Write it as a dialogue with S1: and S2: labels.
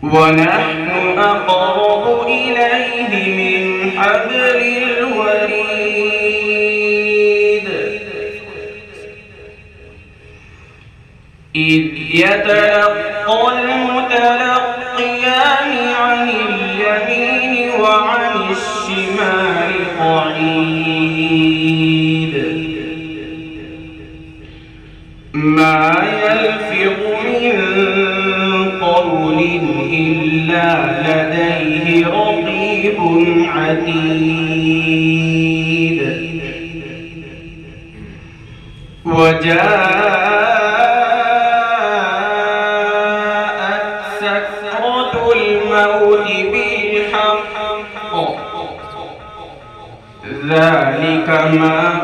S1: ونحن أقرب إليه من حبل الوريد إذ يتلقى المتلقيان عن اليمين وعن الشمال قعيد ما يلفظ من قول إلا لديه رقيب عتيد وجاءت سكرة الموت بالحق ذلك ما